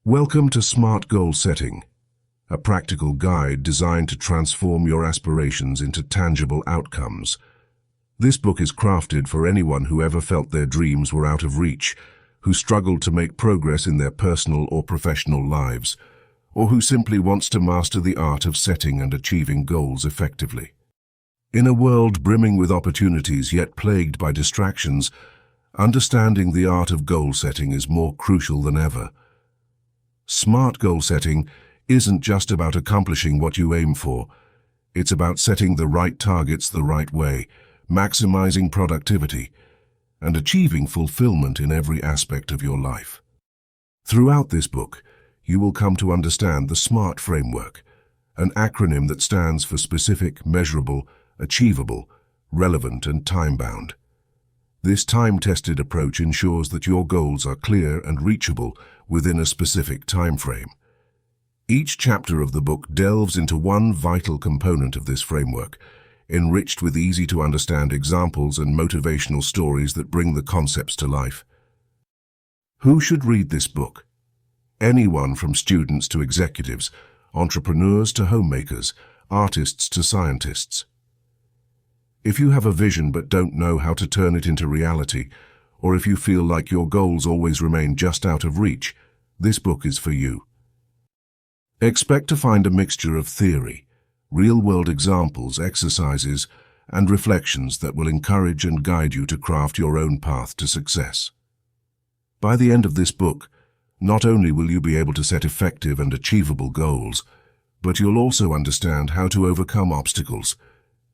Welcome to Smart Goal Setting, a practical guide designed to transform your aspirations into tangible outcomes. This book is crafted for anyone who ever felt their dreams were out of reach, who struggled to make progress in their personal or professional lives, or who simply wants to master the art of setting and achieving goals effectively. In a world brimming with opportunities yet plagued by distractions, understanding the art of goal setting is more crucial than ever. Smart goal setting isn't just about accomplishing what you aim for. It's about setting the right targets the right way, maximizing productivity, and achieving fulfillment in every aspect of your life. Throughout this book, you will come to understand the SMART framework, an acronym that stands for specific, measurable, achievable, relevant, and time-bound. This time-tested approach ensures that your goals are clear and reachable within a specific time frame. Each chapter of the book delves into one vital component of this framework, enriched with easy-to-understand examples and motivational stories that bring the concepts to life. Who should read this book? Anyone from students to executives, entrepreneurs to homemakers, artists to scientists. If you have a vision but don't know how to turn it into reality, or if you feel like your goals always remain just out of reach, this book is for you. Expect to find a mixture of theory, real-world examples, exercises, and reflections that will encourage and guide you to craft your own path to success. By the end of this book, not only will you be able to set effective and achievable goals, but you'll also understand how to overcome obstacles,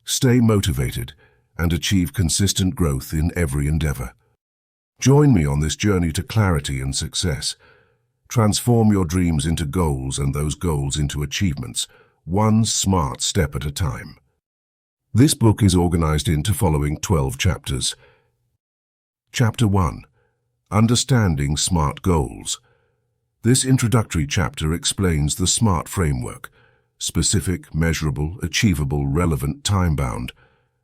stay motivated, and achieve consistent growth in every endeavor. Join me on this journey to clarity and success. Transform your dreams into goals and those goals into achievements, one smart step at a time. This book is organized into following 12 chapters. Chapter 1. Understanding SMART Goals. This introductory chapter explains the SMART framework, specific, measurable, achievable, relevant, time-bound,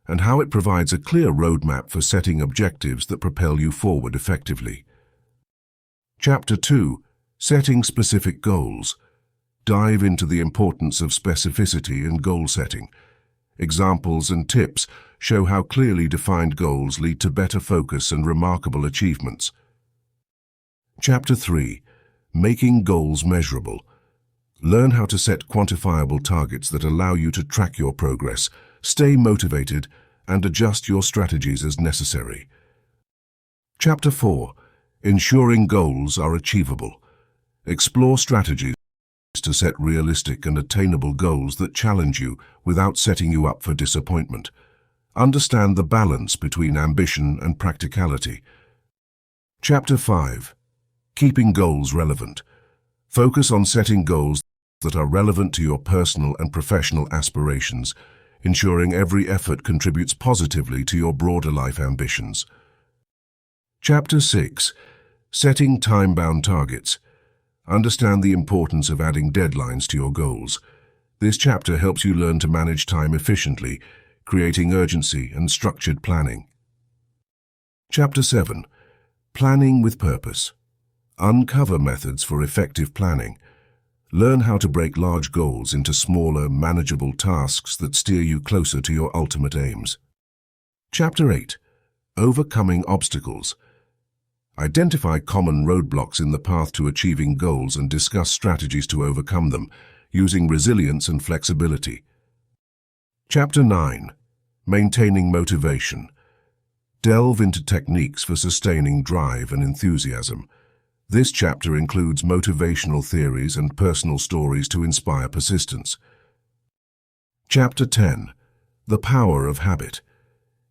and how it provides a clear roadmap for setting objectives that propel you forward effectively. Chapter 2. Setting specific goals. Dive into the importance of specificity in goal setting. Examples and tips show how clearly defined goals lead to better focus and remarkable achievements. Chapter 3. Making goals measurable. Learn how to set quantifiable targets that allow you to track your progress, stay motivated, and adjust your strategies as necessary. Chapter 4. Ensuring goals are achievable. Explore strategies to set realistic and attainable goals that challenge you without setting you up for disappointment. Understand the balance between ambition and practicality. Chapter 5. Keeping goals relevant. Focus on setting goals that are relevant to your personal and professional aspirations, ensuring every effort contributes positively to your broader life ambitions. Chapter 6. Setting time-bound targets. Understand the importance of adding deadlines to your goals. This chapter helps you learn to manage time efficiently, creating urgency and structured planning. Chapter 7. Planning with purpose. Uncover methods for effective planning. Learn how to break large goals into smaller, manageable tasks that steer you closer to your ultimate aims. Chapter 8. Overcoming obstacles. Identify common roadblocks in the path to achieving goals and discuss strategies to overcome them, using resilience and flexibility. Chapter 9. Maintaining motivation. Delve into techniques for sustaining drive and enthusiasm. This chapter includes motivational theories and personal stories to inspire persistence. Chapter 10. The Power of Habit.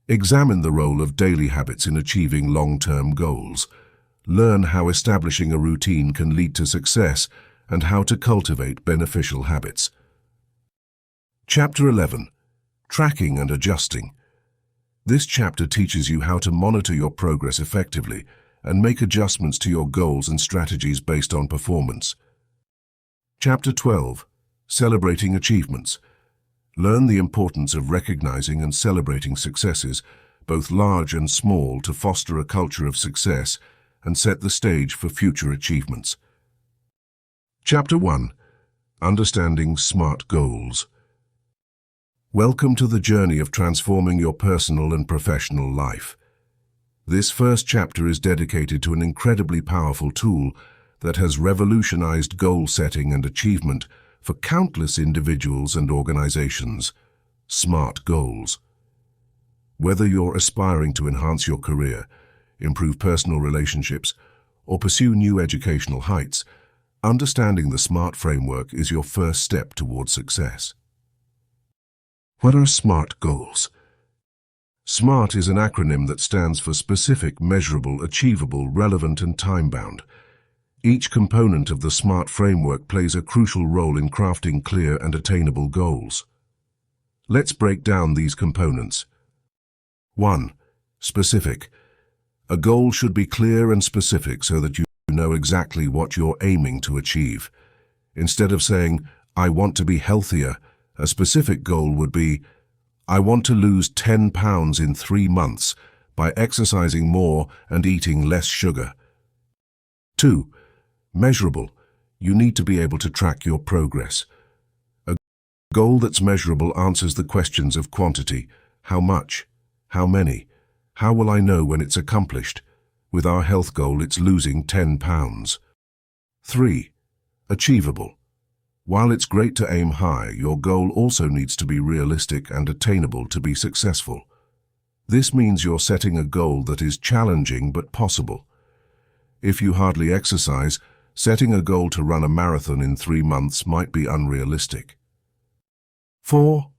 Examine the role of daily habits in achieving long-term goals. Learn how establishing a routine can lead to success and how to cultivate beneficial habits. Chapter 11. Tracking and Adjusting. This chapter teaches you how to monitor your progress effectively and make adjustments to your goals and strategies based on performance. Chapter 12. Celebrating Achievements. Learn the importance of recognizing and celebrating successes, both large and small, to foster a culture of success and set the stage for future achievements. Chapter 1. Understanding SMART Goals. Welcome to the journey of transforming your personal and professional life. This first chapter is dedicated to an incredibly powerful tool that has revolutionized goal setting and achievement for countless individuals and organizations: SMART goals. Whether you're aspiring to enhance your career, improve personal relationships, or pursue new educational heights, understanding the SMART framework is your first step towards success. What are SMART goals? SMART is an acronym that stands for specific, measurable, achievable, relevant, and time-bound. Each component of the SMART framework plays a crucial role in crafting clear and attainable goals. Let's break down these components. 1. Specific. A goal should be clear and specific so that you know exactly what you're aiming to achieve. Instead of saying, "I want to be healthier," a specific goal would be, "I want to lose 10 pounds in 3 months by exercising more and eating less sugar." 2. Measurable. You need to be able to track your progress. A goal that's measurable answers the questions of quantity: how much? How many? How will I know when it's accomplished? With our health goal, it's losing 10 pounds. 3. Achievable. While it's great to aim high, your goal also needs to be realistic and attainable to be successful. This means you're setting a goal that is challenging but possible. If you hardly exercise, setting a goal to run a marathon in 3 months might be unrealistic. 4.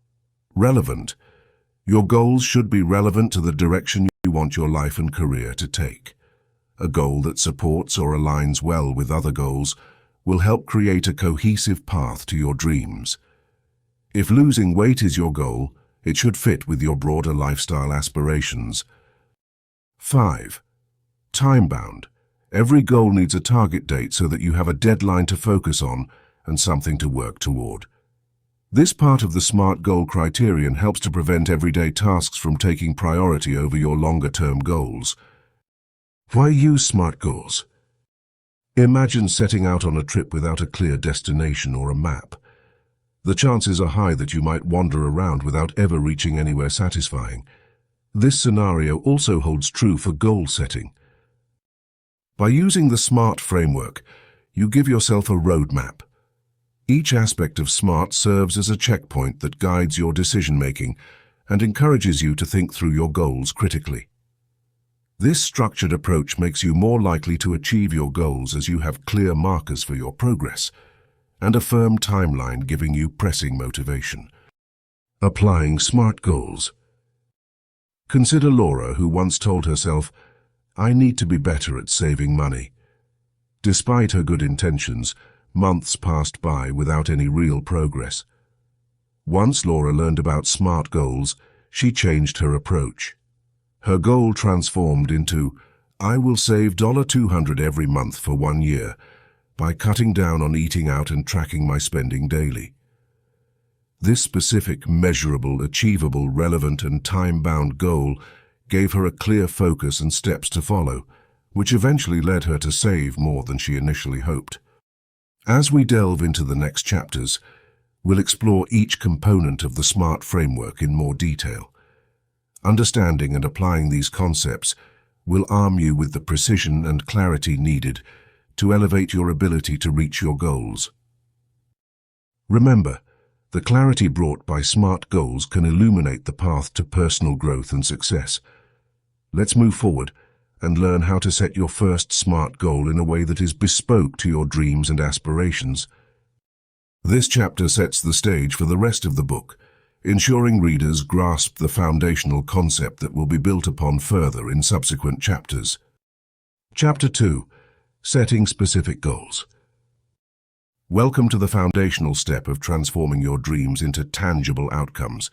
Relevant. Your goals should be relevant to the direction you want your life and career to take. A goal that supports or aligns well with other goals will help create a cohesive path to your dreams. If losing weight is your goal, it should fit with your broader lifestyle aspirations. 5. Time-bound. Every goal needs a target date so that you have a deadline to focus on and something to work toward. This part of the SMART goal criterion helps to prevent everyday tasks from taking priority over your longer-term goals. Why use SMART goals? Imagine setting out on a trip without a clear destination or a map. The chances are high that you might wander around without ever reaching anywhere satisfying. This scenario also holds true for goal setting. By using the SMART framework, you give yourself a roadmap. Each aspect of SMART serves as a checkpoint that guides your decision-making and encourages you to think through your goals critically. This structured approach makes you more likely to achieve your goals as you have clear markers for your progress and a firm timeline giving you pressing motivation. Applying SMART goals. Consider Laura, who once told herself, "I need to be better at saving money." Despite her good intentions, months passed by without any real progress. Once Laura learned about SMART goals, she changed her approach. Her goal transformed into, "I will save $200 every month for 1 year by cutting down on eating out and tracking my spending daily." This specific, measurable, achievable, relevant, and time-bound goal gave her a clear focus and steps to follow, which eventually led her to save more than she initially hoped. As we delve into the next chapters, we'll explore each component of the SMART framework in more detail. Understanding and applying these concepts will arm you with the precision and clarity needed to elevate your ability to reach your goals. Remember, the clarity brought by SMART goals can illuminate the path to personal growth and success. Let's move forward and learn how to set your first SMART goal in a way that is bespoke to your dreams and aspirations. This chapter sets the stage for the rest of the book, ensuring readers grasp the foundational concept that will be built upon further in subsequent chapters. Chapter 2. Setting specific goals. Welcome to the foundational step of transforming your dreams into tangible outcomes.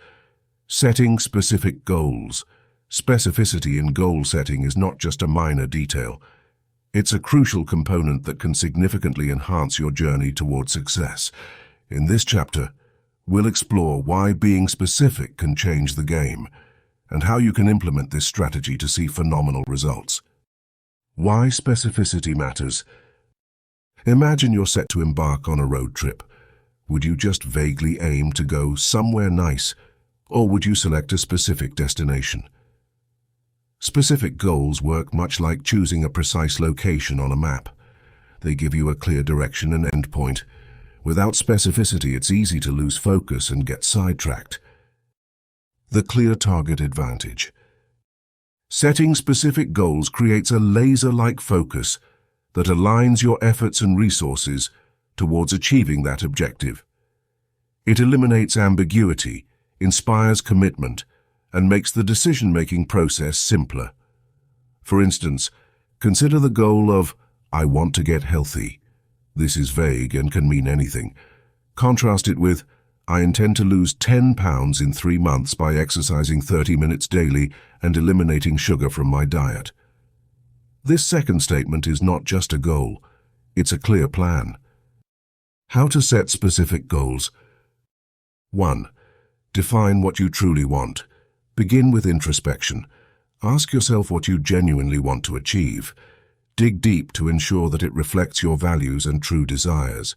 Setting specific goals. Specificity in goal setting is not just a minor detail. It's a crucial component that can significantly enhance your journey toward success. In this chapter, we'll explore why being specific can change the game and how you can implement this strategy to see phenomenal results. Why specificity matters. Imagine you're set to embark on a road trip. Would you just vaguely aim to go somewhere nice, or would you select a specific destination? Specific goals work much like choosing a precise location on a map. They give you a clear direction and endpoint. Without specificity, it's easy to lose focus and get sidetracked. The clear target advantage. Setting specific goals creates a laser-like focus that aligns your efforts and resources towards achieving that objective. It eliminates ambiguity, inspires commitment, and makes the decision-making process simpler. For instance, consider the goal of, "I want to get healthy." This is vague and can mean anything. Contrast it with, "I intend to lose 10 pounds in 3 months by exercising 30 minutes daily and eliminating sugar from my diet." This second statement is not just a goal, it's a clear plan. How to set specific goals. 1. Define what you truly want. Begin with introspection. Ask yourself what you genuinely want to achieve. Dig deep to ensure that it reflects your values and true desires.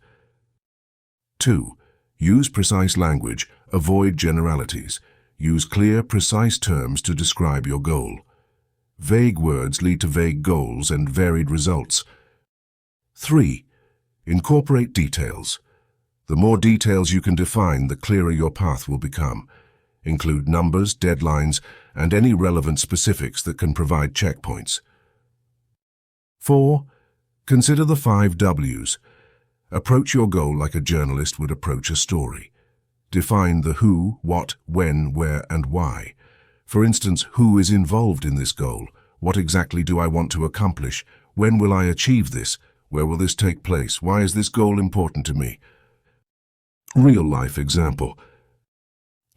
2. Use precise language. Avoid generalities. Use clear, precise terms to describe your goal. Vague words lead to vague goals and varied results. 3. Incorporate details. The more details you can define, the clearer your path will become. Include numbers, deadlines, and any relevant specifics that can provide checkpoints. 4. Consider the 5 W's. Approach your goal like a journalist would approach a story. Define the who, what, when, where, and why. For instance, who is involved in this goal? What exactly do I want to accomplish? When will I achieve this? Where will this take place? Why is this goal important to me? Real-life example.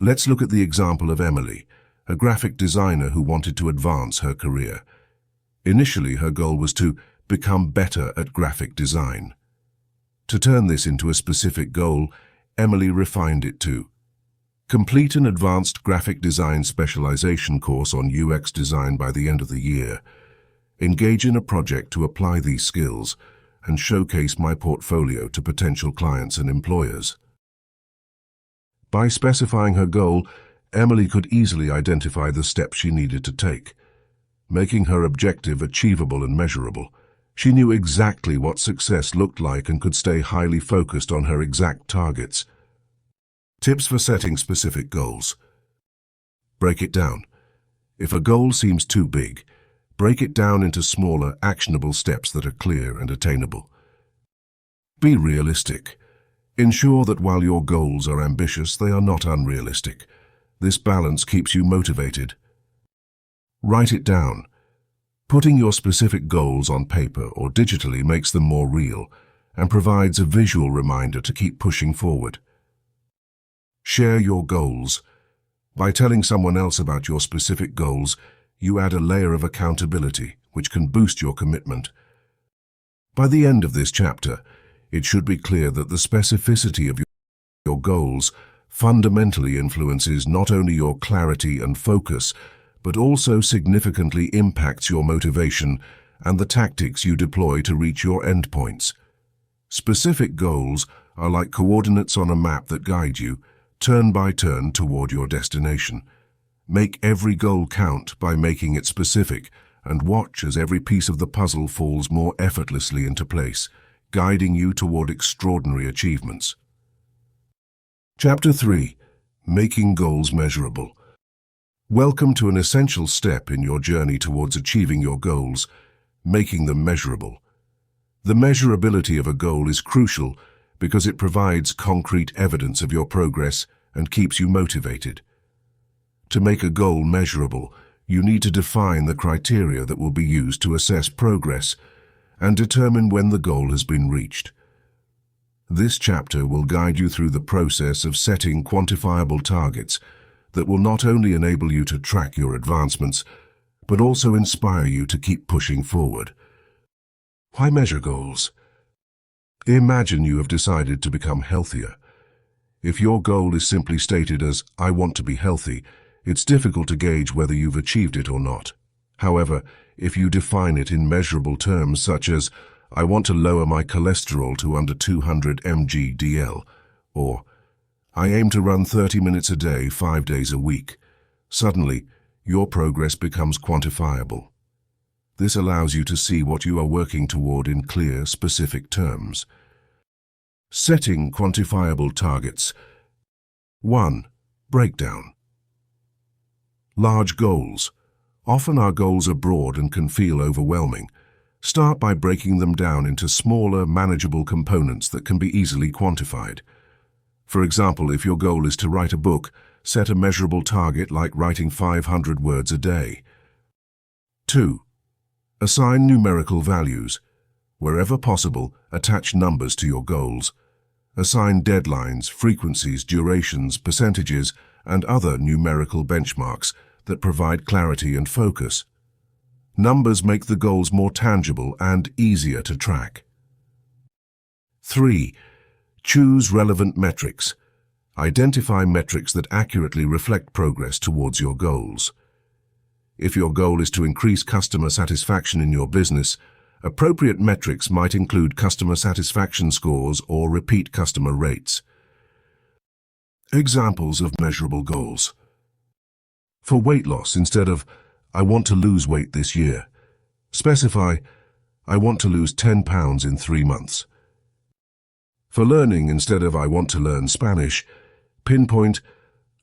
Let's look at the example of Emily, a graphic designer who wanted to advance her career. Initially, her goal was to become better at graphic design. To turn this into a specific goal, Emily refined it to complete an advanced graphic design specialization course on UX design by the end of the year, engage in a project to apply these skills, and showcase my portfolio to potential clients and employers. By specifying her goal, Emily could easily identify the steps she needed to take. Making her objective achievable and measurable, she knew exactly what success looked like and could stay highly focused on her exact targets. Tips for setting specific goals. Break it down. If a goal seems too big, break it down into smaller, actionable steps that are clear and attainable. Be realistic. Ensure that while your goals are ambitious, they are not unrealistic. This balance keeps you motivated. Write it down. Putting your specific goals on paper or digitally makes them more real and provides a visual reminder to keep pushing forward. Share your goals. By telling someone else about your specific goals, you add a layer of accountability, which can boost your commitment. By the end of this chapter, it should be clear that the specificity of your goals fundamentally influences not only your clarity and focus, but also significantly impacts your motivation and the tactics you deploy to reach your endpoints. Specific goals are like coordinates on a map that guide you, turn by turn, toward your destination. Make every goal count by making it specific, and watch as every piece of the puzzle falls more effortlessly into place, guiding you toward extraordinary achievements. Chapter 3. Making Goals Measurable. Welcome to an essential step in your journey towards achieving your goals, making them measurable. The measurability of a goal is crucial because it provides concrete evidence of your progress and keeps you motivated. To make a goal measurable, you need to define the criteria that will be used to assess progress and determine when the goal has been reached. This chapter will guide you through the process of setting quantifiable targets that will not only enable you to track your advancements, but also inspire you to keep pushing forward. Why measure goals? Imagine you have decided to become healthier. If your goal is simply stated as, "I want to be healthy," it's difficult to gauge whether you've achieved it or not. However, if you define it in measurable terms such as, I want to lower my cholesterol to under 200 mg/dl, or I aim to run 30 minutes a day, 5 days a week. Suddenly, your progress becomes quantifiable. This allows you to see what you are working toward in clear, specific terms. Setting quantifiable targets. 1. Breakdown. Large goals. Often our goals are broad and can feel overwhelming. Start by breaking them down into smaller, manageable components that can be easily quantified. For example, if your goal is to write a book, set a measurable target like writing 500 words a day. 2. Assign numerical values. Wherever possible, attach numbers to your goals. Assign deadlines, frequencies, durations, percentages, and other numerical benchmarks that provide clarity and focus. Numbers make the goals more tangible and easier to track. 3. Choose relevant metrics. Identify metrics that accurately reflect progress towards your goals. If your goal is to increase customer satisfaction in your business, appropriate metrics might include customer satisfaction scores or repeat customer rates. Examples of measurable goals. For weight loss, instead of "I want to lose weight this year," specify "I want to lose 10 pounds in 3 months." For learning, instead of "I want to learn Spanish," pinpoint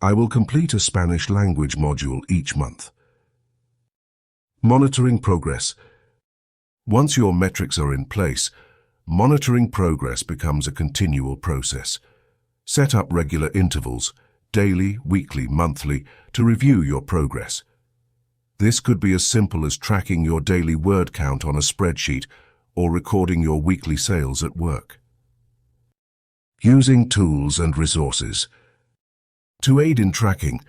"I will complete a Spanish language module each month." Monitoring progress. Once your metrics are in place, monitoring progress becomes a continual process. Set up regular intervals, daily, weekly, monthly, to review your progress. This could be as simple as tracking your daily word count on a spreadsheet or recording your weekly sales at work. Using tools and resources. To aid in tracking,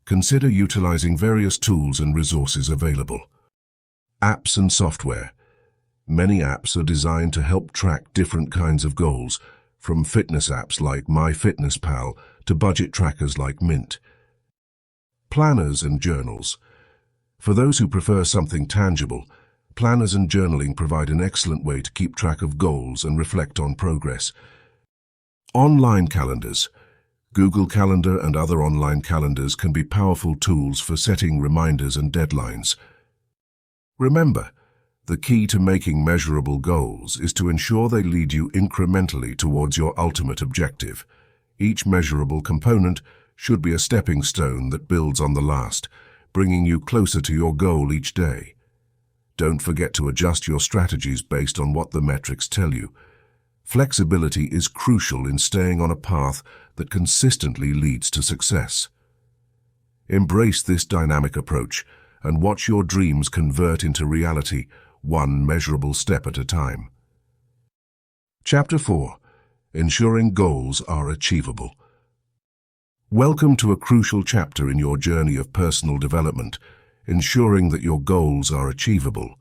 consider utilizing various tools and resources available. Apps and software. Many apps are designed to help track different kinds of goals, from fitness apps like MyFitnessPal to budget trackers like Mint. Planners and journals. For those who prefer something tangible, planners and journaling provide an excellent way to keep track of goals and reflect on progress. Online calendars. Google Calendar and other online calendars can be powerful tools for setting reminders and deadlines. Remember, the key to making measurable goals is to ensure they lead you incrementally towards your ultimate objective. Each measurable component should be a stepping stone that builds on the last, bringing you closer to your goal each day. Don't forget to adjust your strategies based on what the metrics tell you. Flexibility is crucial in staying on a path that consistently leads to success. Embrace this dynamic approach and watch your dreams convert into reality, one measurable step at a time. Chapter 4. Ensuring goals are achievable. Welcome to a crucial chapter in your journey of personal development, ensuring that your goals are achievable.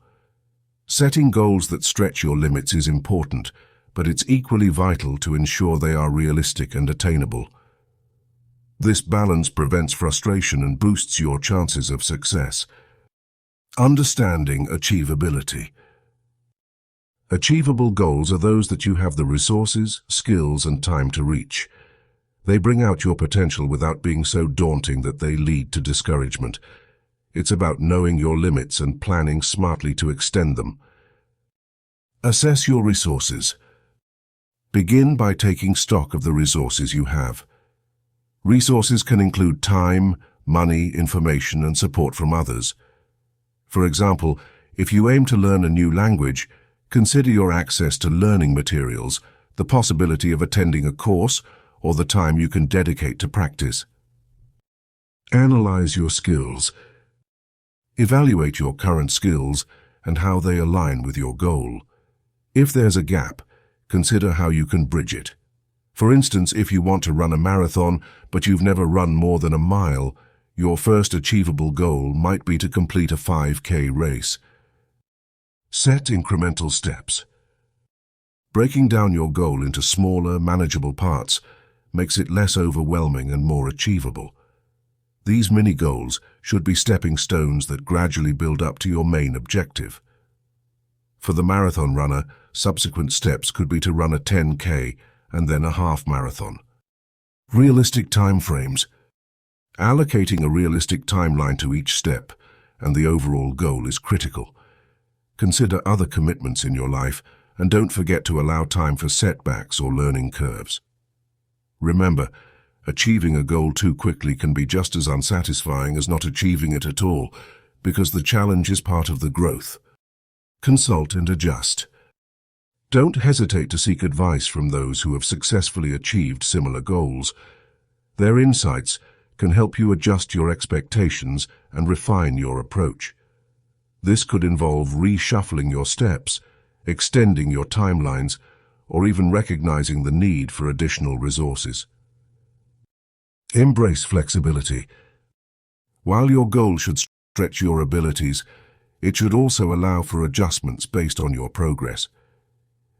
Setting goals that stretch your limits is important, but it's equally vital to ensure they are realistic and attainable. This balance prevents frustration and boosts your chances of success. Understanding achievability. Achievable goals are those that you have the resources, skills, and time to reach. They bring out your potential without being so daunting that they lead to discouragement. It's about knowing your limits and planning smartly to extend them. Assess your resources. Begin by taking stock of the resources you have. Resources can include time, money, information, and support from others. For example, if you aim to learn a new language, consider your access to learning materials, the possibility of attending a course, or the time you can dedicate to practice. Analyze your skills. Evaluate your current skills and how they align with your goal. If there's a gap, consider how you can bridge it. For instance, if you want to run a marathon, but you've never run more than a mile, your first achievable goal might be to complete a 5K race. Set incremental steps. Breaking down your goal into smaller, manageable parts makes it less overwhelming and more achievable. These mini-goals should be stepping stones that gradually build up to your main objective. For the marathon runner, subsequent steps could be to run a 10K and then a half marathon. Realistic timeframes. Allocating a realistic timeline to each step and the overall goal is critical. Consider other commitments in your life and don't forget to allow time for setbacks or learning curves. Remember, achieving a goal too quickly can be just as unsatisfying as not achieving it at all, because the challenge is part of the growth. Consult and adjust. Don't hesitate to seek advice from those who have successfully achieved similar goals. Their insights can help you adjust your expectations and refine your approach. This could involve reshuffling your steps, extending your timelines, or even recognizing the need for additional resources. Embrace flexibility. While your goal should stretch your abilities, it should also allow for adjustments based on your progress.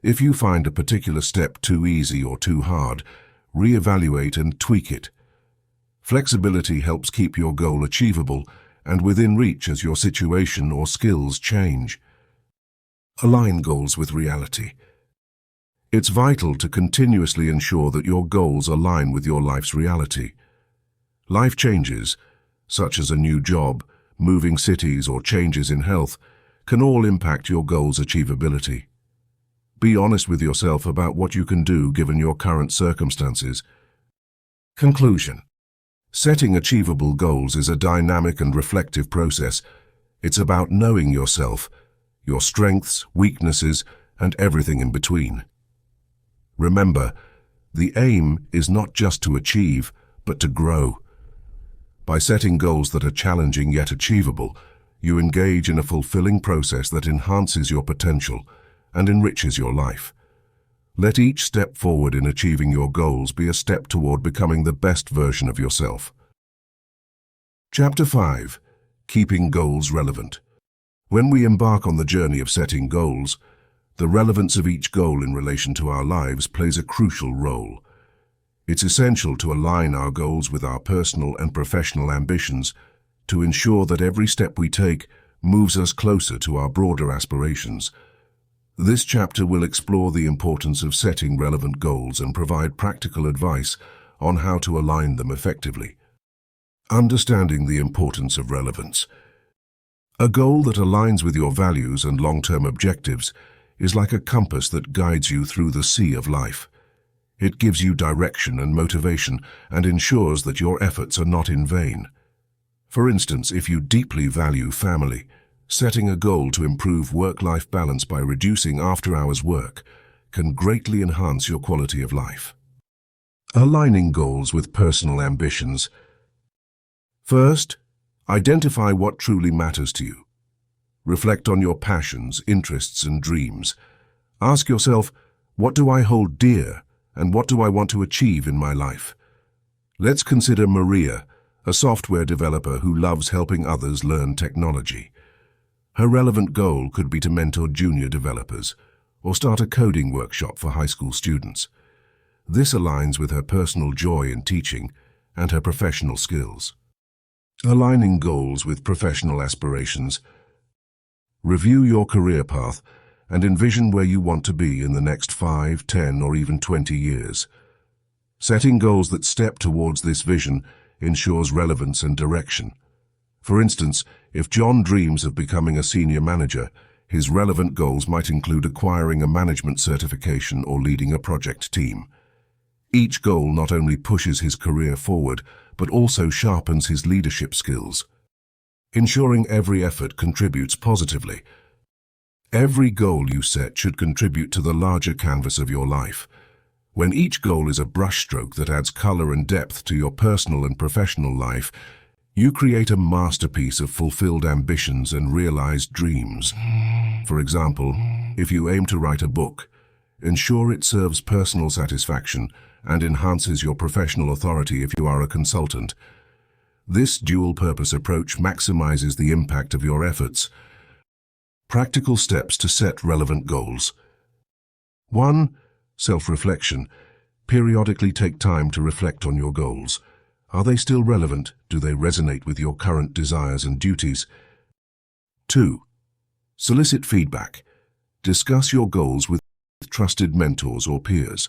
If you find a particular step too easy or too hard, reevaluate and tweak it. Flexibility helps keep your goal achievable and within reach as your situation or skills change. Align goals with reality. It's vital to continuously ensure that your goals align with your life's reality. Life changes, such as a new job, moving cities, or changes in health, can all impact your goal's achievability. Be honest with yourself about what you can do given your current circumstances. Conclusion. Setting achievable goals is a dynamic and reflective process. It's about knowing yourself, your strengths, weaknesses, and everything in between. Remember, the aim is not just to achieve, but to grow. By setting goals that are challenging yet achievable, you engage in a fulfilling process that enhances your potential and enriches your life. Let each step forward in achieving your goals be a step toward becoming the best version of yourself. Chapter 5. Keeping Goals Relevant. When we embark on the journey of setting goals, the relevance of each goal in relation to our lives plays a crucial role. It's essential to align our goals with our personal and professional ambitions to ensure that every step we take moves us closer to our broader aspirations. This chapter will explore the importance of setting relevant goals and provide practical advice on how to align them effectively. Understanding the importance of relevance. A goal that aligns with your values and long-term objectives is like a compass that guides you through the sea of life. It gives you direction and motivation and ensures that your efforts are not in vain. For instance, if you deeply value family, setting a goal to improve work-life balance by reducing after-hours work can greatly enhance your quality of life. Aligning goals with personal ambitions. First, identify what truly matters to you. Reflect on your passions, interests, and dreams. Ask yourself, what do I hold dear, and what do I want to achieve in my life? Let's consider Maria, a software developer who loves helping others learn technology. Her relevant goal could be to mentor junior developers or start a coding workshop for high school students. This aligns with her personal joy in teaching and her professional skills. Aligning goals with professional aspirations. Review your career path and envision where you want to be in the next 5, 10, or even 20 years. Setting goals that step towards this vision ensures relevance and direction. For instance, if John dreams of becoming a senior manager, his relevant goals might include acquiring a management certification or leading a project team. Each goal not only pushes his career forward, but also sharpens his leadership skills. Ensuring every effort contributes positively. Every goal you set should contribute to the larger canvas of your life. When each goal is a brushstroke that adds color and depth to your personal and professional life, you create a masterpiece of fulfilled ambitions and realized dreams. For example, if you aim to write a book, ensure it serves personal satisfaction and enhances your professional authority if you are a consultant. This dual-purpose approach maximizes the impact of your efforts. Practical steps to set relevant goals. 1. Self-reflection. Periodically take time to reflect on your goals. Are they still relevant? Do they resonate with your current desires and duties? 2. Solicit feedback. Discuss your goals with trusted mentors or peers.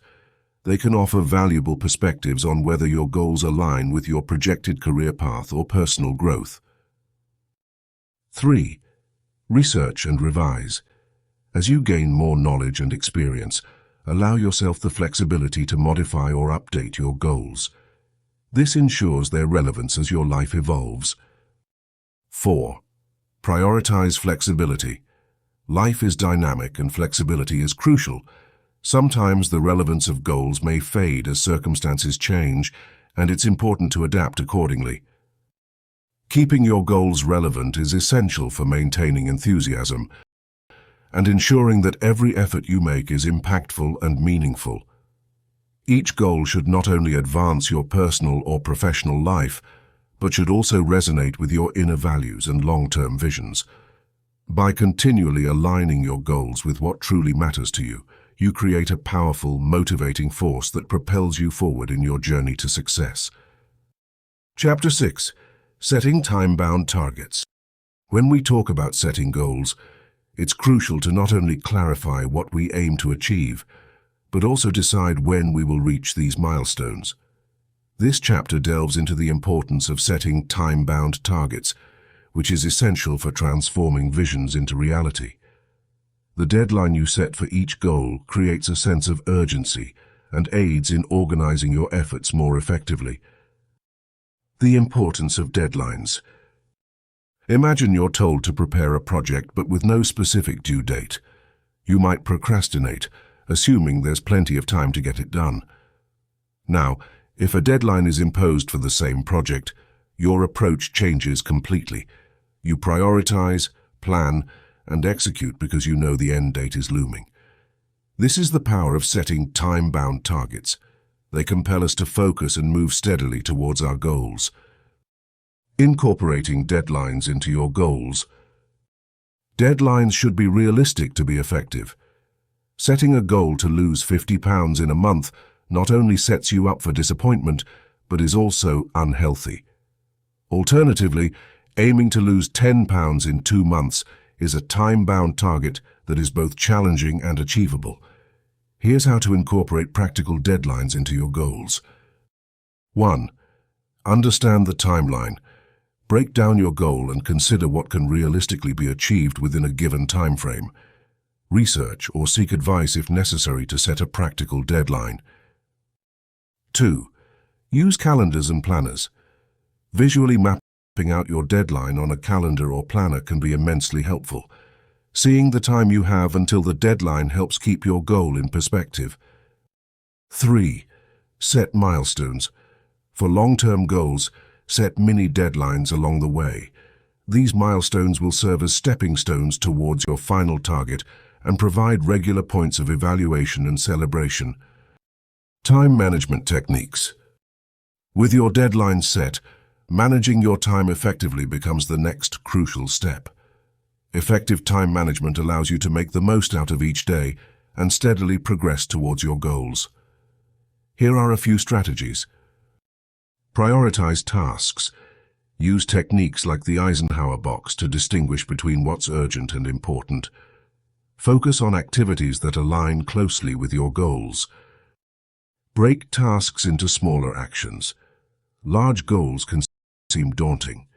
They can offer valuable perspectives on whether your goals align with your projected career path or personal growth. 3. Research and revise. As you gain more knowledge and experience, allow yourself the flexibility to modify or update your goals. This ensures their relevance as your life evolves. 4. Prioritize flexibility. Life is dynamic and flexibility is crucial. Sometimes the relevance of goals may fade as circumstances change, and it's important to adapt accordingly. Keeping your goals relevant is essential for maintaining enthusiasm and ensuring that every effort you make is impactful and meaningful. Each goal should not only advance your personal or professional life, but should also resonate with your inner values and long-term visions. By continually aligning your goals with what truly matters to you, you create a powerful, motivating force that propels you forward in your journey to success. Chapter 6. Setting time-bound targets. When we talk about setting goals, it's crucial to not only clarify what we aim to achieve, but also decide when we will reach these milestones. This chapter delves into the importance of setting time-bound targets, which is essential for transforming visions into reality. The deadline you set for each goal creates a sense of urgency and aids in organizing your efforts more effectively. The importance of deadlines. Imagine you're told to prepare a project but with no specific due date. You might procrastinate, assuming there's plenty of time to get it done. Now, if a deadline is imposed for the same project, your approach changes completely. You prioritize, plan, and execute because you know the end date is looming. This is the power of setting time-bound targets. They compel us to focus and move steadily towards our goals. Incorporating deadlines into your goals. Deadlines should be realistic to be effective. Setting a goal to lose 50 pounds in a month not only sets you up for disappointment, but is also unhealthy. Alternatively, aiming to lose 10 pounds in 2 months is a time-bound target that is both challenging and achievable. Here's how to incorporate practical deadlines into your goals. 1. Understand the timeline. Break down your goal and consider what can realistically be achieved within a given time frame. Research or seek advice if necessary to set a practical deadline. 2. Use calendars and planners. Visually mapping out your deadline on a calendar or planner can be immensely helpful. Seeing the time you have until the deadline helps keep your goal in perspective. 3. Set milestones. For long-term goals, set mini deadlines along the way. These milestones will serve as stepping stones towards your final target and provide regular points of evaluation and celebration. Time management techniques. With your deadline set, managing your time effectively becomes the next crucial step. Effective time management allows you to make the most out of each day and steadily progress towards your goals. Here are a few strategies. Prioritize tasks. Use techniques like the Eisenhower box to distinguish between what's urgent and important. Focus on activities that align closely with your goals. Break tasks into smaller actions. Large goals can seem daunting.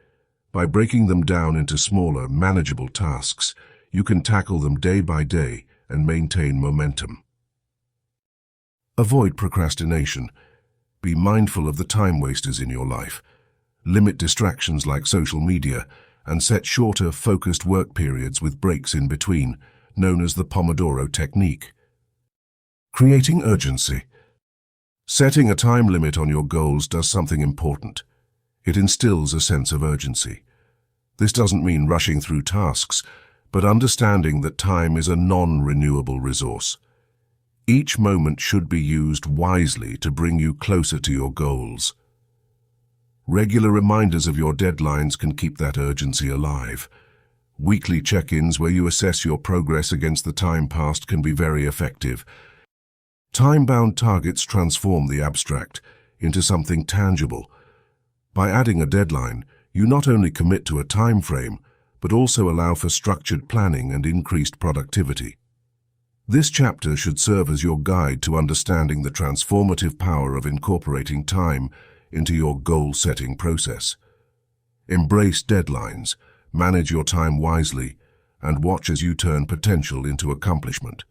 By breaking them down into smaller, manageable tasks, you can tackle them day by day and maintain momentum. Avoid procrastination. Be mindful of the time wasters in your life. Limit distractions like social media and set shorter, focused work periods with breaks in between, known as the Pomodoro technique. Creating urgency. Setting a time limit on your goals does something important. It instills a sense of urgency. This doesn't mean rushing through tasks, but understanding that time is a non-renewable resource. Each moment should be used wisely to bring you closer to your goals. Regular reminders of your deadlines can keep that urgency alive. Weekly check-ins where you assess your progress against the time passed can be very effective. Time-bound targets transform the abstract into something tangible. By adding a deadline, you not only commit to a time frame, but also allow for structured planning and increased productivity. This chapter should serve as your guide to understanding the transformative power of incorporating time into your goal-setting process. Embrace deadlines, manage your time wisely, and watch as you turn potential into accomplishment.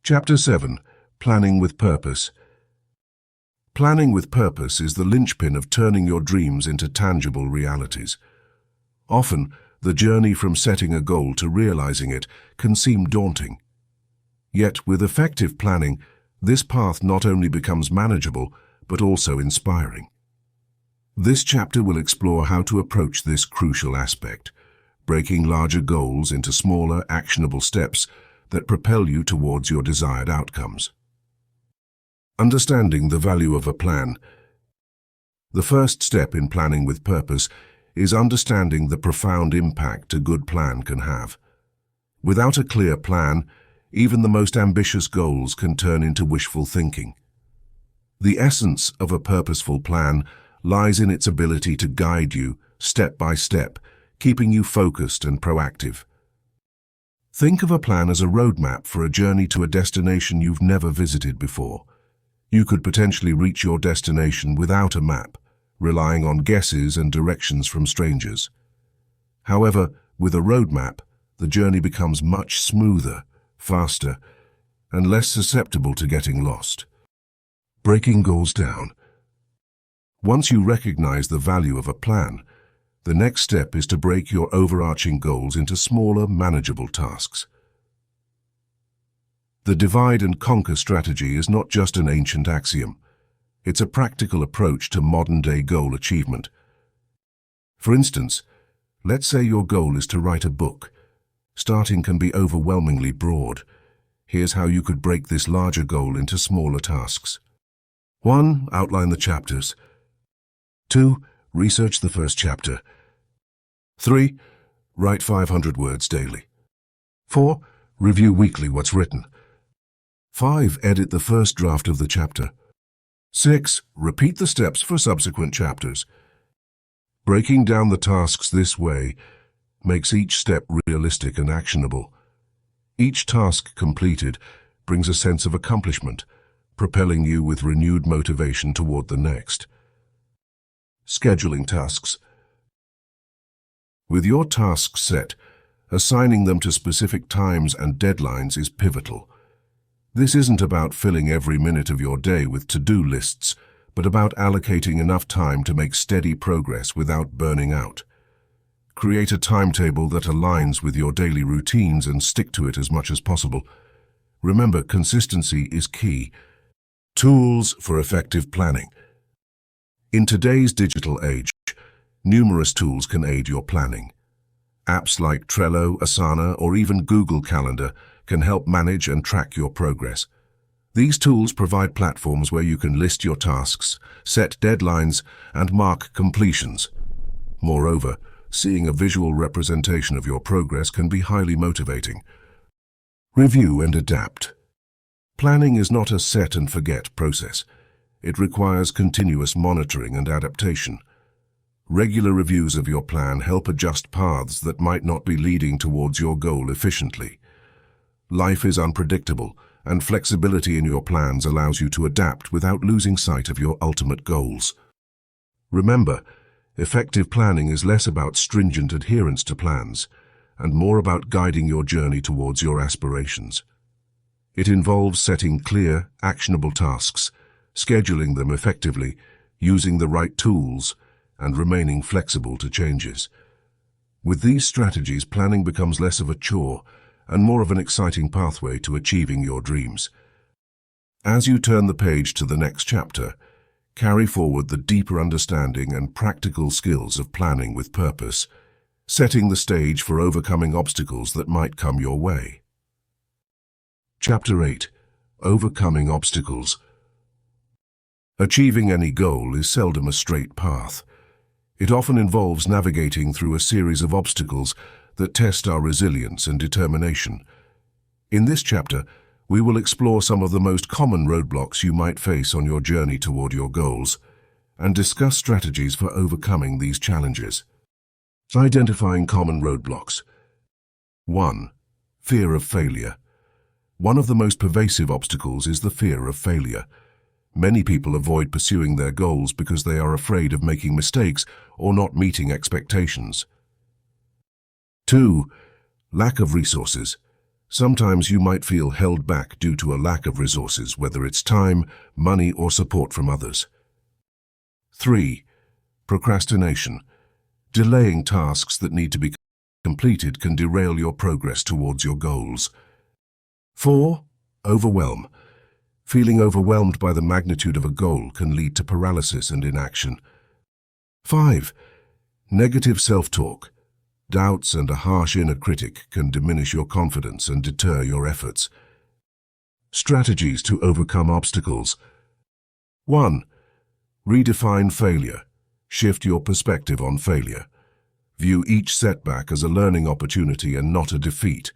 Chapter 7. Planning with Purpose. Planning with purpose is the linchpin of turning your dreams into tangible realities. Often, the journey from setting a goal to realizing it can seem daunting. Yet, with effective planning, this path not only becomes manageable, but also inspiring. This chapter will explore how to approach this crucial aspect, breaking larger goals into smaller, actionable steps that propel you towards your desired outcomes. Understanding the value of a plan. The first step in planning with purpose is understanding the profound impact a good plan can have. Without a clear plan, even the most ambitious goals can turn into wishful thinking. The essence of a purposeful plan lies in its ability to guide you step by step, keeping you focused and proactive. Think of a plan as a roadmap for a journey to a destination you've never visited before. You could potentially reach your destination without a map, relying on guesses and directions from strangers. However, with a roadmap, the journey becomes much smoother, faster, and less susceptible to getting lost. Breaking goals down. Once you recognize the value of a plan, the next step is to break your overarching goals into smaller, manageable tasks. The divide and conquer strategy is not just an ancient axiom. It's a practical approach to modern-day goal achievement. For instance, let's say your goal is to write a book. Starting can be overwhelmingly broad. Here's how you could break this larger goal into smaller tasks. 1. Outline the chapters. 2. Research the first chapter. 3. Write 500 words daily. 4. Review weekly what's written. 5. Edit the first draft of the chapter. 6. Repeat the steps for subsequent chapters. Breaking down the tasks this way makes each step realistic and actionable. Each task completed brings a sense of accomplishment, propelling you with renewed motivation toward the next. Scheduling tasks. With your tasks set, assigning them to specific times and deadlines is pivotal. This isn't about filling every minute of your day with to-do lists, but about allocating enough time to make steady progress without burning out. Create a timetable that aligns with your daily routines and stick to it as much as possible. Remember, consistency is key. Tools for effective planning. In today's digital age, numerous tools can aid your planning. Apps like Trello, Asana, or even Google Calendar can help manage and track your progress. These tools provide platforms where you can list your tasks, set deadlines, and mark completions. Moreover, seeing a visual representation of your progress can be highly motivating. Review and adapt. Planning is not a set-and-forget process. It requires continuous monitoring and adaptation. Regular reviews of your plan help adjust paths that might not be leading towards your goal efficiently. Life is unpredictable, and flexibility in your plans allows you to adapt without losing sight of your ultimate goals. Remember, effective planning is less about stringent adherence to plans, and more about guiding your journey towards your aspirations. It involves setting clear, actionable tasks, scheduling them effectively, using the right tools, and remaining flexible to changes. With these strategies, planning becomes less of a chore and more of an exciting pathway to achieving your dreams. As you turn the page to the next chapter, carry forward the deeper understanding and practical skills of planning with purpose, setting the stage for overcoming obstacles that might come your way. Chapter 8. Overcoming Obstacles. Achieving any goal is seldom a straight path. It often involves navigating through a series of obstacles that test our resilience and determination. In this chapter, we will explore some of the most common roadblocks you might face on your journey toward your goals, and discuss strategies for overcoming these challenges. Identifying common roadblocks. 1. Fear of failure. One of the most pervasive obstacles is the fear of failure. Many people avoid pursuing their goals because they are afraid of making mistakes or not meeting expectations. 2. Lack of resources. Sometimes you might feel held back due to a lack of resources, whether it's time, money, or support from others. 3. Procrastination. Delaying tasks that need to be completed can derail your progress towards your goals. 4. Overwhelm. Feeling overwhelmed by the magnitude of a goal can lead to paralysis and inaction. 5. Negative self-talk. Doubts and a harsh inner critic can diminish your confidence and deter your efforts. Strategies to overcome obstacles. 1. Redefine failure. Shift your perspective on failure. View each setback as a learning opportunity and not a defeat.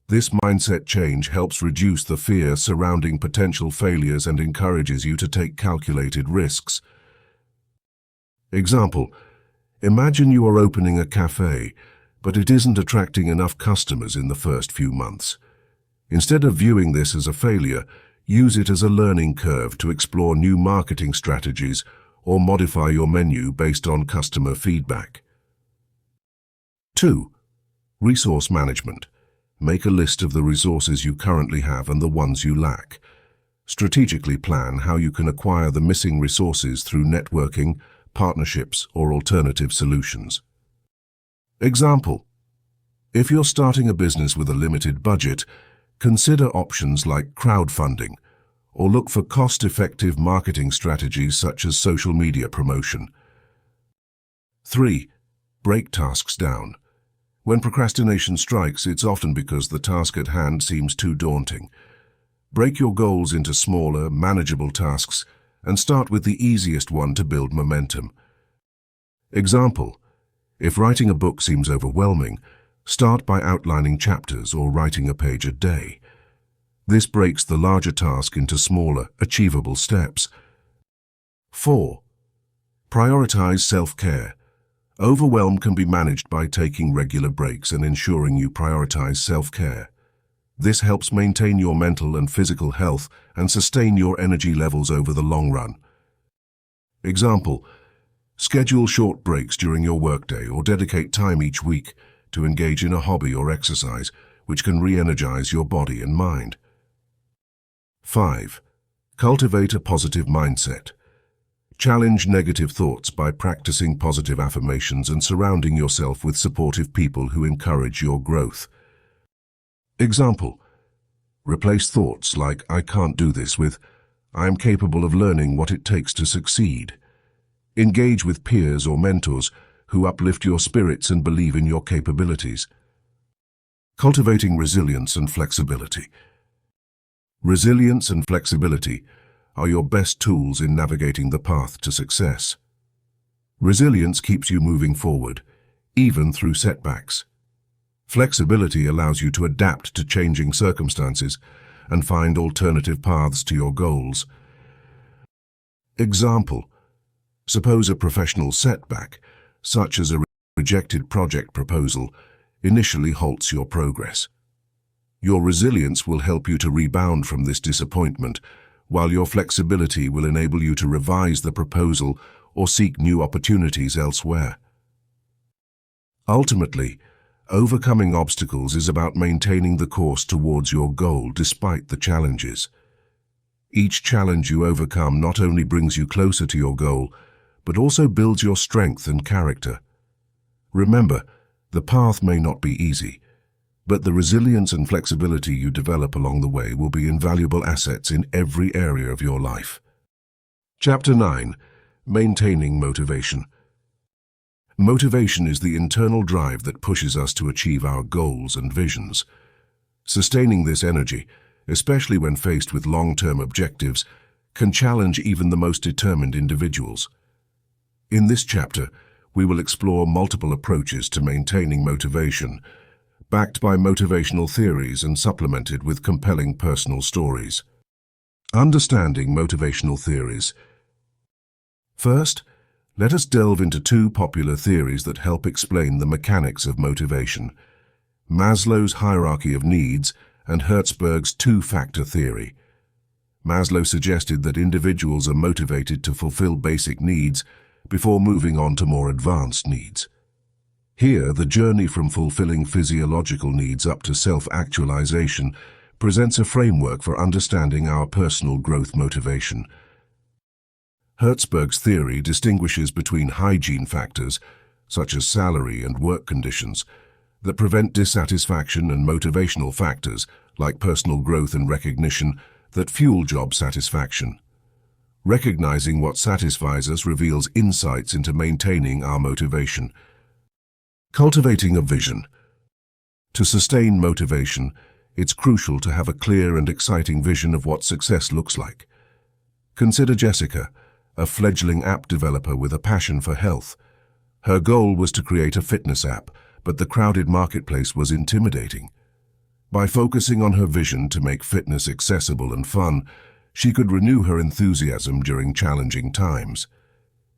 This mindset change helps reduce the fear surrounding potential failures and encourages you to take calculated risks. Example: imagine you are opening a cafe, but it isn't attracting enough customers in the first few months. Instead of viewing this as a failure, use it as a learning curve to explore new marketing strategies or modify your menu based on customer feedback. 2. Resource management. Make a list of the resources you currently have and the ones you lack. Strategically plan how you can acquire the missing resources through networking, partnerships, or alternative solutions. Example: if you're starting a business with a limited budget, consider options like crowdfunding, or look for cost-effective marketing strategies such as social media promotion. 3. Break tasks down. When procrastination strikes, it's often because the task at hand seems too daunting. Break your goals into smaller, manageable tasks and start with the easiest one to build momentum. Example: if writing a book seems overwhelming, start by outlining chapters or writing a page a day. This breaks the larger task into smaller, achievable steps. 4. Prioritize self-care. Overwhelm can be managed by taking regular breaks and ensuring you prioritize self-care. This helps maintain your mental and physical health and sustain your energy levels over the long run. Example: schedule short breaks during your workday or dedicate time each week to engage in a hobby or exercise, which can re-energize your body and mind. 5. Cultivate a positive mindset. Challenge negative thoughts by practicing positive affirmations and surrounding yourself with supportive people who encourage your growth. Example: replace thoughts like "I can't do this" with "I am capable of learning what it takes to succeed." Engage with peers or mentors who uplift your spirits and believe in your capabilities. Cultivating resilience and flexibility. Resilience and flexibility are your best tools in navigating the path to success. Resilience keeps you moving forward, even through setbacks. Flexibility allows you to adapt to changing circumstances and find alternative paths to your goals. Example: suppose a professional setback, such as a rejected project proposal, initially halts your progress. Your resilience will help you to rebound from this disappointment, while your flexibility will enable you to revise the proposal or seek new opportunities elsewhere. Ultimately, overcoming obstacles is about maintaining the course towards your goal despite the challenges. Each challenge you overcome not only brings you closer to your goal, but also builds your strength and character. Remember, the path may not be easy, but the resilience and flexibility you develop along the way will be invaluable assets in every area of your life. Chapter 9. Maintaining motivation. Motivation is the internal drive that pushes us to achieve our goals and visions. Sustaining this energy, especially when faced with long-term objectives, can challenge even the most determined individuals. In this chapter, we will explore multiple approaches to maintaining motivation, backed by motivational theories and supplemented with compelling personal stories. Understanding motivational theories. First, let us delve into two popular theories that help explain the mechanics of motivation: Maslow's hierarchy of needs and Hertzberg's two-factor theory. Maslow suggested that individuals are motivated to fulfill basic needs before moving on to more advanced needs. Here, the journey from fulfilling physiological needs up to self-actualization presents a framework for understanding our personal growth motivation. Hertzberg's theory distinguishes between hygiene factors, such as salary and work conditions, that prevent dissatisfaction and motivational factors, like personal growth and recognition, that fuel job satisfaction. Recognizing what satisfies us reveals insights into maintaining our motivation. Cultivating a vision. To sustain motivation, it's crucial to have a clear and exciting vision of what success looks like. Consider Jessica, a fledgling app developer with a passion for health. Her goal was to create a fitness app, but the crowded marketplace was intimidating. By focusing on her vision to make fitness accessible and fun, she could renew her enthusiasm during challenging times.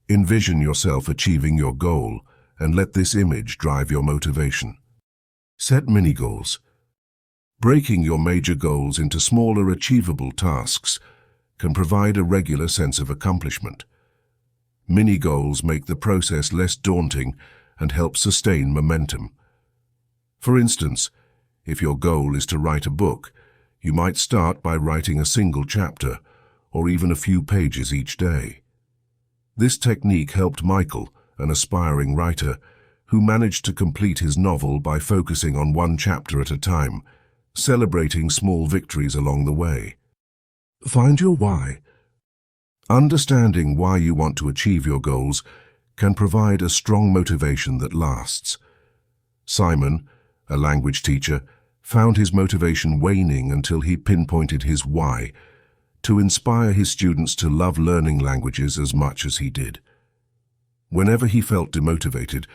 Envision yourself achieving your goal, and let this image drive your motivation. Set mini-goals. Breaking your major goals into smaller, achievable tasks can provide a regular sense of accomplishment. Mini-goals make the process less daunting and help sustain momentum. For instance, if your goal is to write a book, you might start by writing a single chapter or even a few pages each day. This technique helped Michael, an aspiring writer, who managed to complete his novel by focusing on one chapter at a time, celebrating small victories along the way. Find your why. Understanding why you want to achieve your goals can provide a strong motivation that lasts. Simon, a language teacher, found his motivation waning until he pinpointed his why, to inspire his students to love learning languages as much as he did. Whenever he felt demotivated,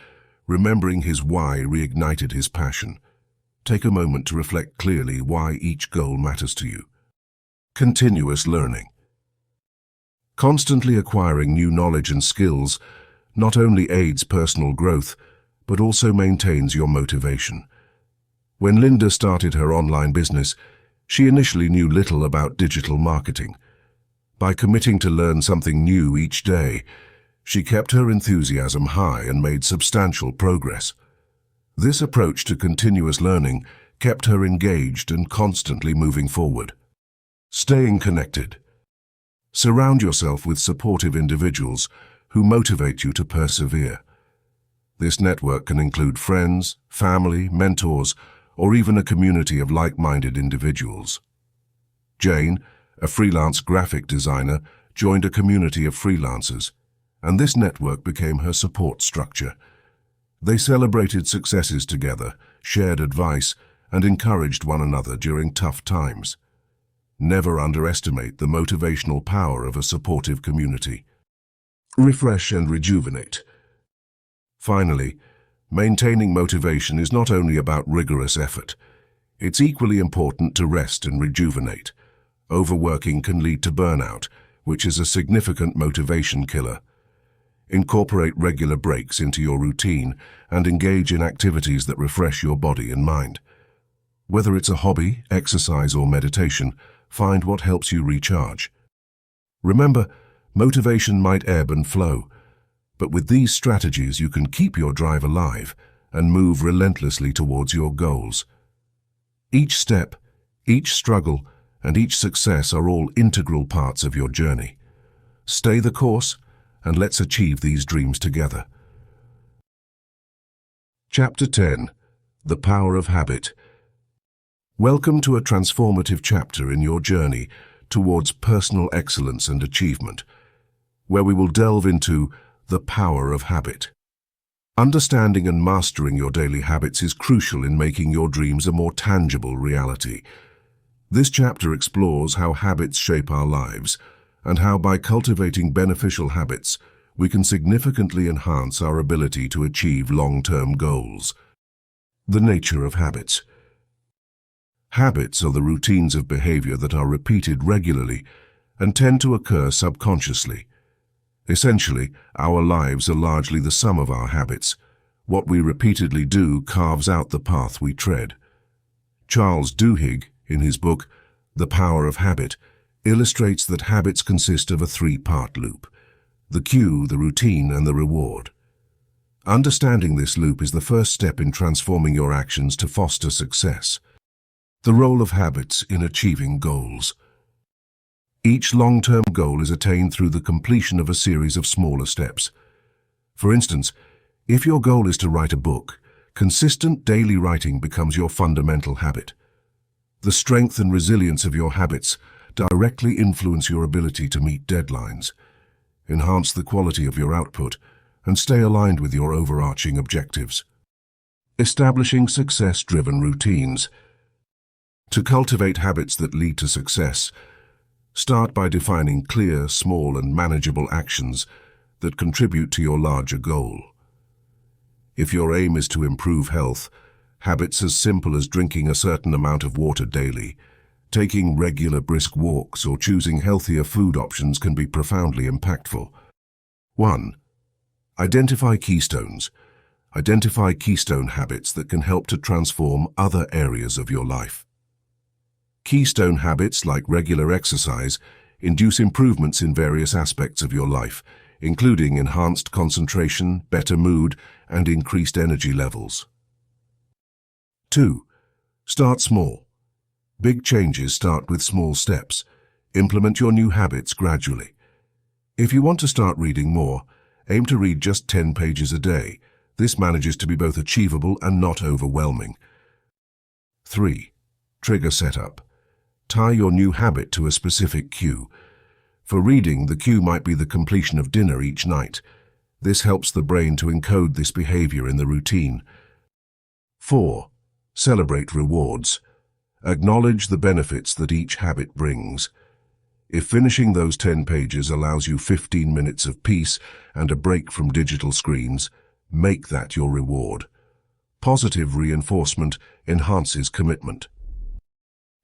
remembering his why reignited his passion. Take a moment to reflect clearly why each goal matters to you. Continuous learning. Constantly acquiring new knowledge and skills not only aids personal growth, but also maintains your motivation. When Linda started her online business, she initially knew little about digital marketing. By committing to learn something new each day, she kept her enthusiasm high and made substantial progress. This approach to continuous learning kept her engaged and constantly moving forward. Staying connected. Surround yourself with supportive individuals who motivate you to persevere. This network can include friends, family, mentors, or even a community of like-minded individuals. Jane, a freelance graphic designer, joined a community of freelancers, and this network became her support structure. They celebrated successes together, shared advice, and encouraged one another during tough times. Never underestimate the motivational power of a supportive community. Refresh and rejuvenate. Finally, maintaining motivation is not only about rigorous effort. It's equally important to rest and rejuvenate. Overworking can lead to burnout, which is a significant motivation killer. Incorporate regular breaks into your routine and engage in activities that refresh your body and mind. Whether it's a hobby, exercise, or meditation, find what helps you recharge. Remember, motivation might ebb and flow, but with these strategies you can keep your drive alive and move relentlessly towards your goals. Each step, each struggle, and each success are all integral parts of your journey. Stay the course, and let's achieve these dreams together. Chapter 10. The Power of Habit. Welcome to a transformative chapter in your journey towards personal excellence and achievement, where we will delve into the power of habit. Understanding and mastering your daily habits is crucial in making your dreams a more tangible reality. This chapter explores how habits shape our lives, and how by cultivating beneficial habits, we can significantly enhance our ability to achieve long-term goals. The nature of habits. Habits are the routines of behavior that are repeated regularly and tend to occur subconsciously. Essentially, our lives are largely the sum of our habits. What we repeatedly do carves out the path we tread. Charles Duhigg, in his book, The Power of Habit, illustrates that habits consist of a three-part loop: the cue, the routine, and the reward. Understanding this loop is the first step in transforming your actions to foster success. The role of habits in achieving goals. Each long-term goal is attained through the completion of a series of smaller steps. For instance, if your goal is to write a book, consistent daily writing becomes your fundamental habit. The strength and resilience of your habits directly influence your ability to meet deadlines, enhance the quality of your output, and stay aligned with your overarching objectives. Establishing success-driven routines. To cultivate habits that lead to success, start by defining clear, small, and manageable actions that contribute to your larger goal. If your aim is to improve health, habits as simple as drinking a certain amount of water daily, taking regular brisk walks, or choosing healthier food options can be profoundly impactful. 1. Identify keystones. Identify keystone habits that can help to transform other areas of your life. Keystone habits, like regular exercise, induce improvements in various aspects of your life, including enhanced concentration, better mood, and increased energy levels. 2. Start small. Big changes start with small steps. Implement your new habits gradually. If you want to start reading more, aim to read just 10 pages a day. This manages to be both achievable and not overwhelming. 3. Trigger setup. Tie your new habit to a specific cue. For reading, the cue might be the completion of dinner each night. This helps the brain to encode this behavior in the routine. 4. Celebrate rewards. Acknowledge the benefits that each habit brings. If finishing those 10 pages allows you 15 minutes of peace and a break from digital screens, make that your reward. Positive reinforcement enhances commitment.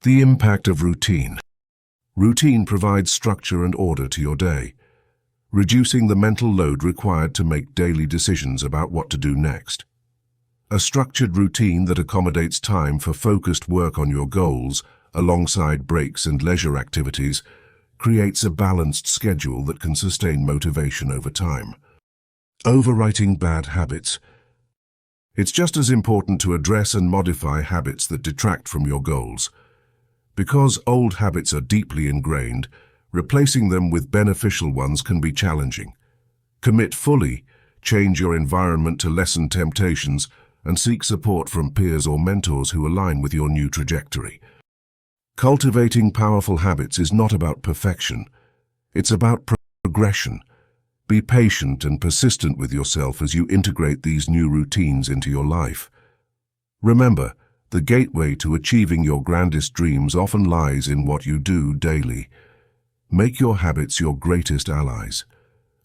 The impact of routine. Routine provides structure and order to your day, reducing the mental load required to make daily decisions about what to do next. A structured routine that accommodates time for focused work on your goals, alongside breaks and leisure activities, creates a balanced schedule that can sustain motivation over time. Overwriting bad habits. It's just as important to address and modify habits that detract from your goals. Because old habits are deeply ingrained, replacing them with beneficial ones can be challenging. Commit fully, change your environment to lessen temptations, and seek support from peers or mentors who align with your new trajectory. Cultivating powerful habits is not about perfection. It's about progression. Be patient and persistent with yourself as you integrate these new routines into your life. Remember, the gateway to achieving your grandest dreams often lies in what you do daily. Make your habits your greatest allies.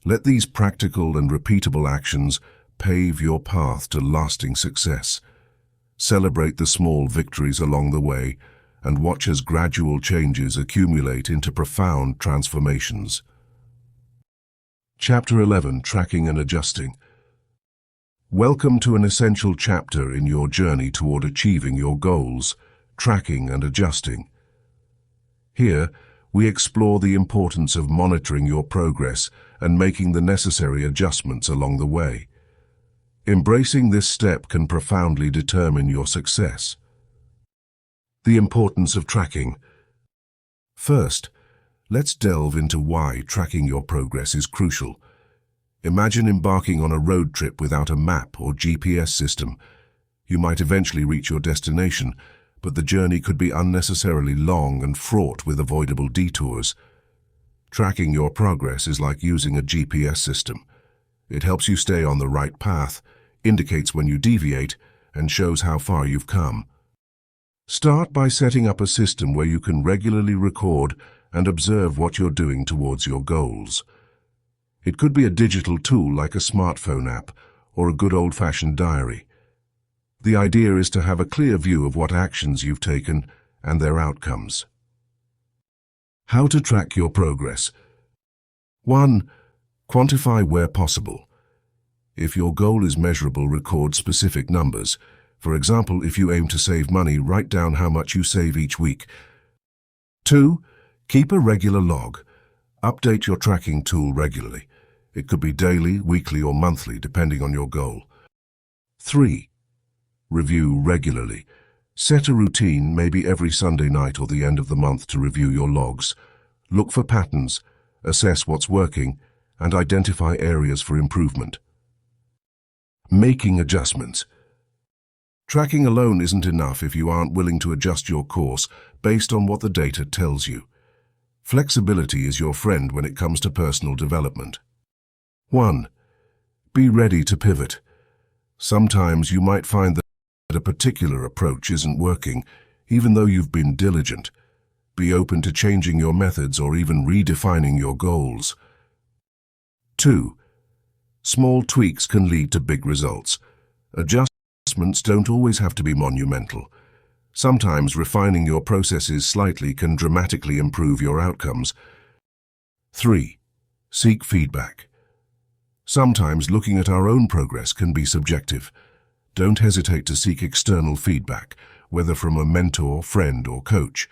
Let these practical and repeatable actions pave your path to lasting success. Celebrate the small victories along the way and watch as gradual changes accumulate into profound transformations. Chapter 11. Tracking and Adjusting. Welcome to an essential chapter in your journey toward achieving your goals, tracking and adjusting. Here, we explore the importance of monitoring your progress and making the necessary adjustments along the way. Embracing this step can profoundly determine your success. The importance of tracking. First, let's delve into why tracking your progress is crucial. Imagine embarking on a road trip without a map or GPS system. You might eventually reach your destination, but the journey could be unnecessarily long and fraught with avoidable detours. Tracking your progress is like using a GPS system. It helps you stay on the right path, indicates when you deviate, and shows how far you've come. Start by setting up a system where you can regularly record and observe what you're doing towards your goals. It could be a digital tool like a smartphone app or a good old-fashioned diary. The idea is to have a clear view of what actions you've taken and their outcomes. How to track your progress. 1. Quantify where possible. If your goal is measurable, record specific numbers. For example, if you aim to save money, write down how much you save each week. 2. Keep a regular log. Update your tracking tool regularly. It could be daily, weekly, or monthly, depending on your goal. 3. Review regularly. Set a routine, maybe every Sunday night or the end of the month, to review your logs. Look for patterns, assess what's working, and identify areas for improvement. Making adjustments. Tracking alone isn't enough if you aren't willing to adjust your course based on what the data tells you. Flexibility is your friend when it comes to personal development. 1. Be ready to pivot. Sometimes you might find that a particular approach isn't working, even though you've been diligent. Be open to changing your methods or even redefining your goals. 2. Small tweaks can lead to big results. Adjustments don't always have to be monumental. Sometimes refining your processes slightly can dramatically improve your outcomes. 3. Seek feedback. Sometimes looking at our own progress can be subjective. Don't hesitate to seek external feedback, whether from a mentor, friend, or coach.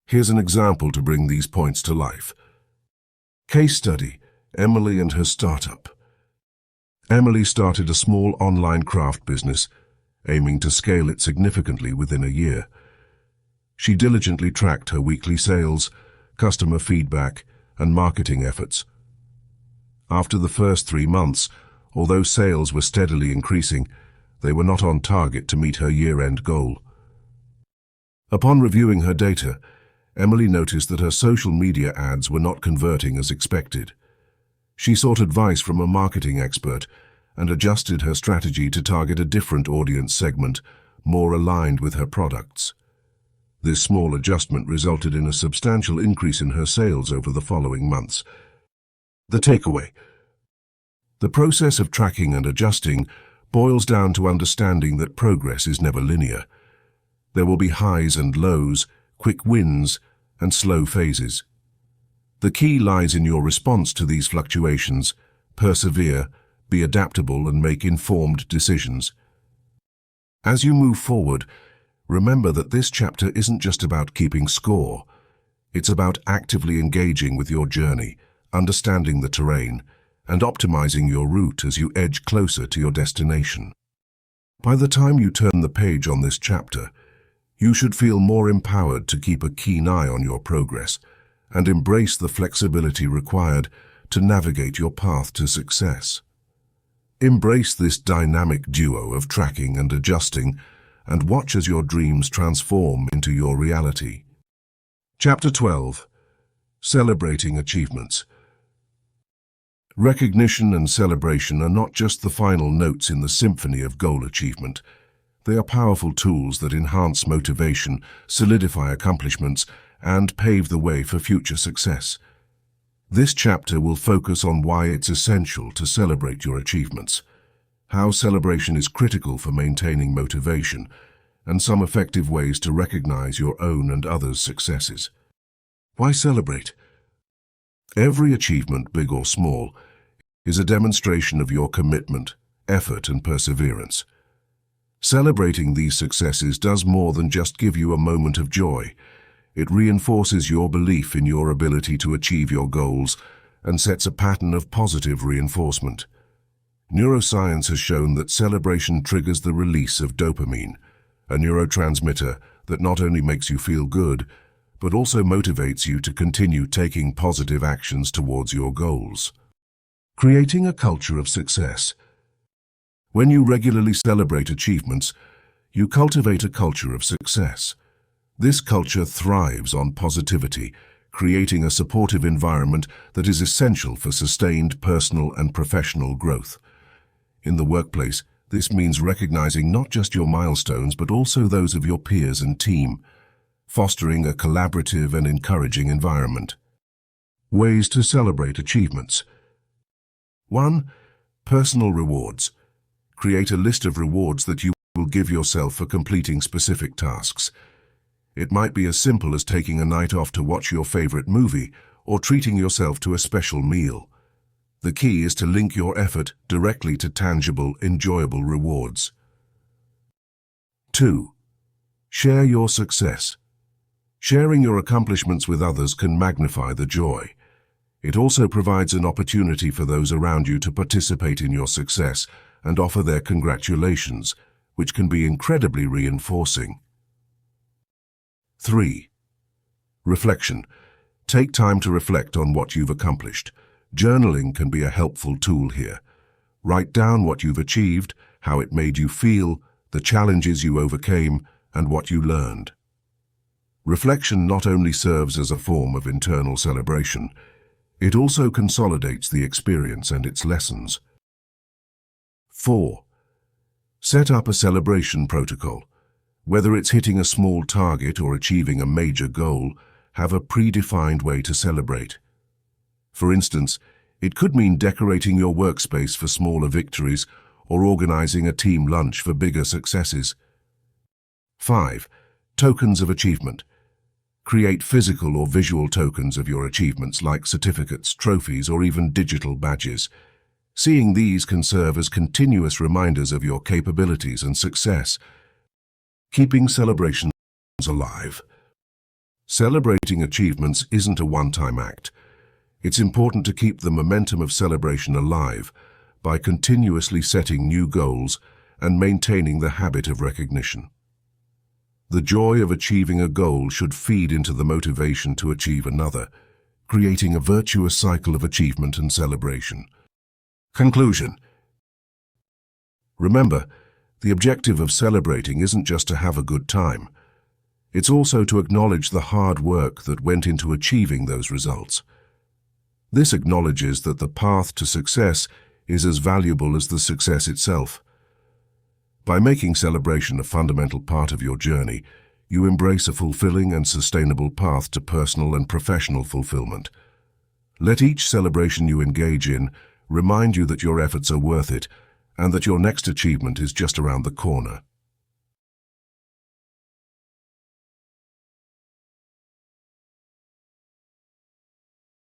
Here's an example to bring these points to life. Case study: Emily and her startup. Emily started a small online craft business, aiming to scale it significantly within a year. She diligently tracked her weekly sales, customer feedback, and marketing efforts. After the first 3 months, although sales were steadily increasing, they were not on target to meet her year-end goal. Upon reviewing her data, Emily noticed that her social media ads were not converting as expected. She sought advice from a marketing expert and adjusted her strategy to target a different audience segment, more aligned with her products. This small adjustment resulted in a substantial increase in her sales over the following months. The takeaway: the process of tracking and adjusting boils down to understanding that progress is never linear. There will be highs and lows, quick wins, and slow phases. The key lies in your response to these fluctuations. Persevere, be adaptable, and make informed decisions. As you move forward, remember that this chapter isn't just about keeping score. It's about actively engaging with your journey, understanding the terrain, and optimizing your route as you edge closer to your destination. By the time you turn the page on this chapter, you should feel more empowered to keep a keen eye on your progress and embrace the flexibility required to navigate your path to success. Embrace this dynamic duo of tracking and adjusting, and watch as your dreams transform into your reality. Chapter 12. Celebrating Achievements. Recognition and celebration are not just the final notes in the symphony of goal achievement. They are powerful tools that enhance motivation, solidify accomplishments, and pave the way for future success. This chapter will focus on why it's essential to celebrate your achievements, how celebration is critical for maintaining motivation, and some effective ways to recognize your own and others' successes. Why celebrate? Every achievement, big or small, is a demonstration of your commitment, effort, and perseverance. Celebrating these successes does more than just give you a moment of joy. It reinforces your belief in your ability to achieve your goals and sets a pattern of positive reinforcement. Neuroscience has shown that celebration triggers the release of dopamine, a neurotransmitter that not only makes you feel good, but also motivates you to continue taking positive actions towards your goals. Creating a culture of success. When you regularly celebrate achievements, you cultivate a culture of success. This culture thrives on positivity, creating a supportive environment that is essential for sustained personal and professional growth. In the workplace, this means recognizing not just your milestones but also those of your peers and team, fostering a collaborative and encouraging environment. Ways to celebrate achievements. 1. Personal rewards. Create a list of rewards that you will give yourself for completing specific tasks. It might be as simple as taking a night off to watch your favorite movie or treating yourself to a special meal. The key is to link your effort directly to tangible, enjoyable rewards. 2. Share your success. Sharing your accomplishments with others can magnify the joy. It also provides an opportunity for those around you to participate in your success and offer their congratulations, which can be incredibly reinforcing. 3. Reflection. Take time to reflect on what you've accomplished. Journaling can be a helpful tool here. Write down what you've achieved, how it made you feel, the challenges you overcame, and what you learned. Reflection not only serves as a form of internal celebration, it also consolidates the experience and its lessons. 4. Set up a celebration protocol. Whether it's hitting a small target or achieving a major goal, have a predefined way to celebrate. For instance, it could mean decorating your workspace for smaller victories or organizing a team lunch for bigger successes. 5. Tokens of achievement. Create physical or visual tokens of your achievements like certificates, trophies, or even digital badges. Seeing these can serve as continuous reminders of your capabilities and success, keeping celebrations alive. Celebrating achievements isn't a one-time act. It's important to keep the momentum of celebration alive by continuously setting new goals and maintaining the habit of recognition. The joy of achieving a goal should feed into the motivation to achieve another, creating a virtuous cycle of achievement and celebration. Conclusion. Remember, the objective of celebrating isn't just to have a good time. It's also to acknowledge the hard work that went into achieving those results. This acknowledges that the path to success is as valuable as the success itself. By making celebration a fundamental part of your journey, you embrace a fulfilling and sustainable path to personal and professional fulfillment. Let each celebration you engage in remind you that your efforts are worth it and that your next achievement is just around the corner.